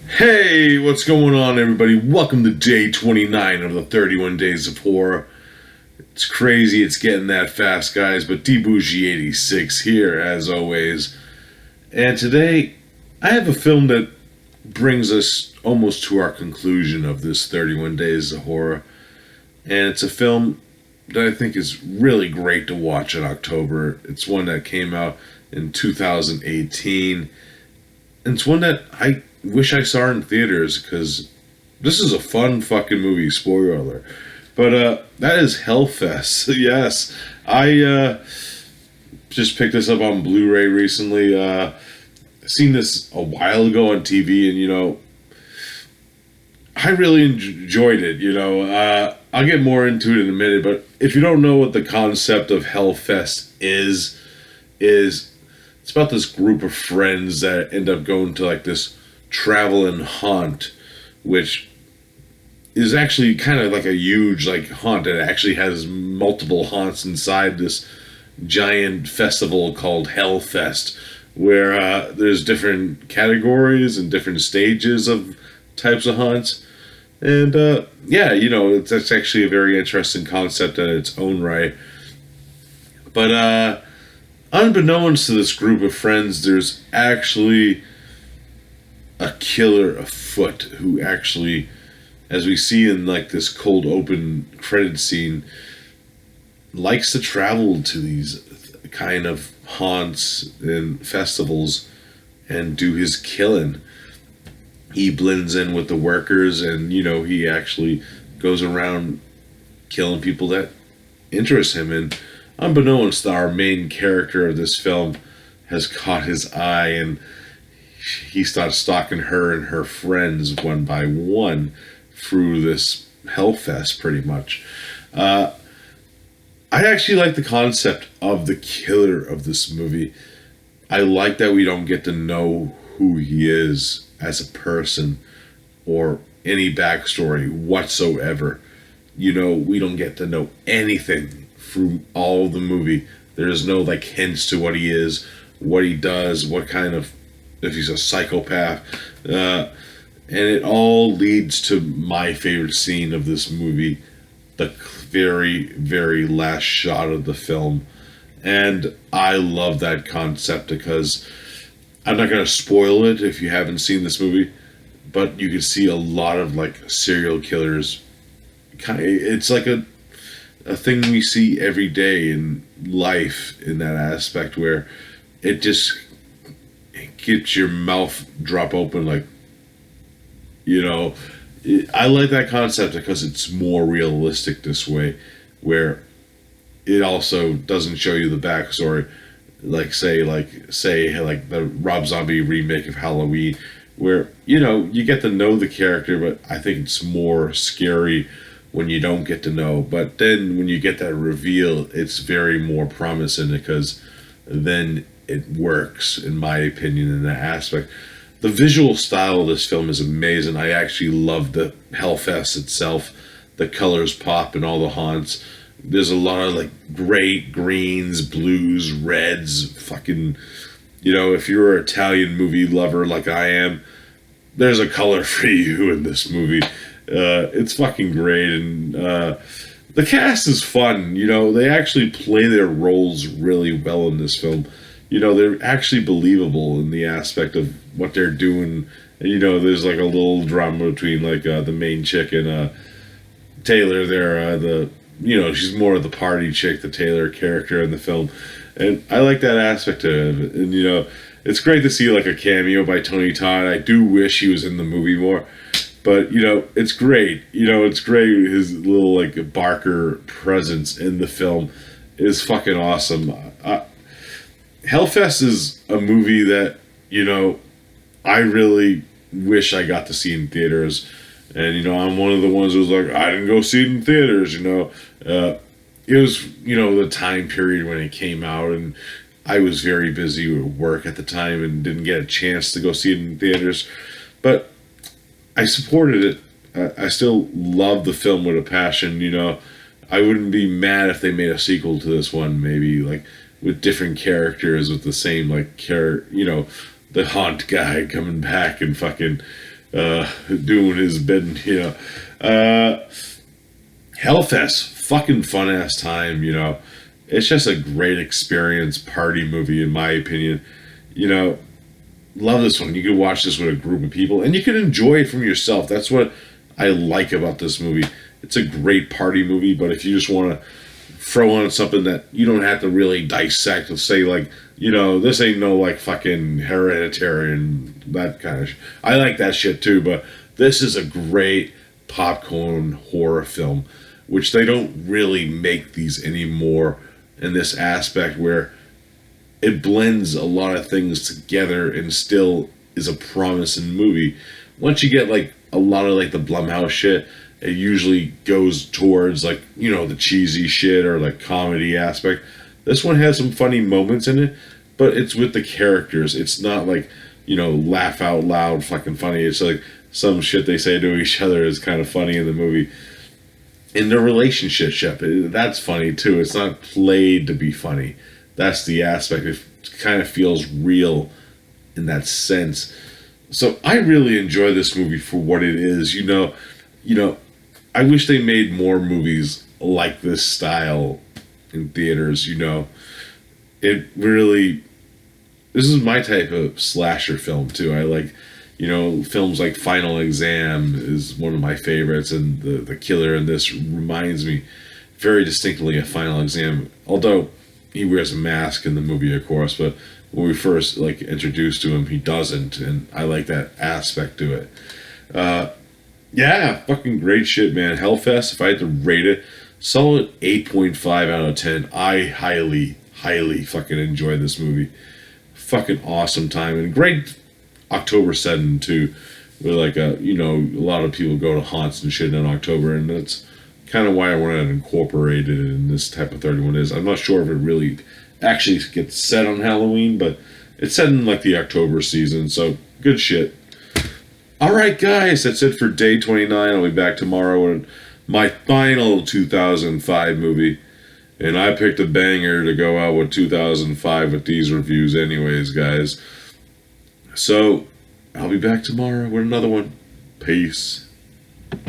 Hey, what's going on, everybody? Welcome to day 29 of the 31 Days of Horror. It's crazy, it's getting that fast, guys, but DBougie86 here, as always. And today, I have a film that brings us almost to our conclusion of this 31 Days of Horror. And it's a film that I think is really great to watch in October. It's one that came out in 2018. And it's one that I wish I saw in theaters because this is a fun fucking movie. Spoiler alert. But that is Hellfest. Yes, I just picked this up on Blu-ray recently. Seen this a while ago on TV, and I really enjoyed it. I'll get more into it in a minute. But if you don't know what the concept of Hellfest is it's about this group of friends that end up going to like this traveling haunt, which is actually kind of like a huge like haunt. It actually has multiple haunts inside this giant festival called Hellfest, where there's different categories and different stages of types of haunts. And it's actually a very interesting concept in its own right. But unbeknownst to this group of friends, there's actually a killer afoot who actually, as we see in like this cold open credit scene, likes to travel to these kind of haunts and festivals and do his killing. He blends in with the workers, and he actually goes around killing people that interest him. And unbeknownst, our main character of this film has caught his eye, and he starts stalking her and her friends one by one through this Hellfest, pretty much. I actually like the concept of the killer of this movie. I like that we don't get to know who he is as a person or any backstory whatsoever. We don't get to know anything through all the movie. There's no like hints to what he is, what he does, what kind of, if he's a psychopath, and it all leads to my favorite scene of this movie, the very, very last shot of the film. And I love that concept because I'm not going to spoil it if you haven't seen this movie, but you can see a lot of like serial killers. It's like a thing we see every day in life in that aspect where it just gets your mouth drop open like, I like that concept because it's more realistic this way, where it also doesn't show you the backstory, like say the Rob Zombie remake of Halloween, where you get to know the character, but I think it's more scary when you don't get to know. But then when you get that reveal, it's very more promising because then it works, in my opinion, in that aspect. The visual style of this film is amazing. I actually love the Hellfest itself. The colors pop and all the haunts. There's a lot of like gray, greens, blues, reds, fucking, if you're an Italian movie lover like I am, there's a color for you in this movie. It's fucking great, and the cast is fun. They actually play their roles really well in this film. They're actually believable in the aspect of what they're doing. And, there's like a little drama between like the main chick and Taylor there. She's more of the party chick, the Taylor character in the film. And I like that aspect of it. And, it's great to see like a cameo by Tony Todd. I do wish he was in the movie more. But, it's great. It's great. His little like Barker presence in the film is fucking awesome. Hellfest is a movie that, I really wish I got to see in theaters. And, I'm one of the ones who was like, I didn't go see it in theaters, It was, the time period when it came out, and I was very busy at work at the time and didn't get a chance to go see it in theaters. But I supported it. I still love the film with a passion, I wouldn't be mad if they made a sequel to this one, maybe, like, with different characters with the same, like, the haunt guy coming back and fucking doing his bidding, you know. Hellfest, fucking fun ass time, you know. It's just a great experience, party movie, in my opinion. You know, love this one. You can watch this with a group of people, and you can enjoy it from yourself. That's what I like about this movie. It's a great party movie, but if you just want to throw on something that you don't have to really dissect and say, like, you know, this ain't no, like, fucking Hereditary and that kind of shit. I like that shit too, but this is a great popcorn horror film, which they don't really make these anymore in this aspect where it blends a lot of things together and still is a promising movie. Once you get, like, a lot of, like, the Blumhouse shit, it usually goes towards, like, you know, the cheesy shit or, like, comedy aspect. This one has some funny moments in it, but it's with the characters. It's not, like, you know, laugh out loud fucking funny. It's like some shit they say to each other is kind of funny in the movie. In the relationship ship, that's funny too. It's not played to be funny. That's the aspect. It kind of feels real in that sense. So I really enjoy this movie for what it is. You know, I wish they made more movies like this style in theaters. You know, it really. This is my type of slasher film too. I like, you know, films like Final Exam is one of my favorites, and the killer in this reminds me very distinctly of Final Exam. Although he wears a mask in the movie, of course, but when we first, like, introduced to him, he doesn't, and I like that aspect to it. Yeah, fucking great shit, man. Hellfest, if I had to rate it, solid 8.5 out of 10. I highly, highly fucking enjoy this movie. Fucking awesome time, and great October setting too, where, like, you know, a lot of people go to haunts and shit in October, and that's kind of why I wanted to incorporate it in this type of 31 days. I'm not sure if it really actually gets set on Halloween, but it's set in, like, the October season, so good shit. Alright guys, that's it for day 29. I'll be back tomorrow with my final 2005 movie. And I picked a banger to go out with 2005 with these reviews anyways, guys. So, I'll be back tomorrow with another one. Peace.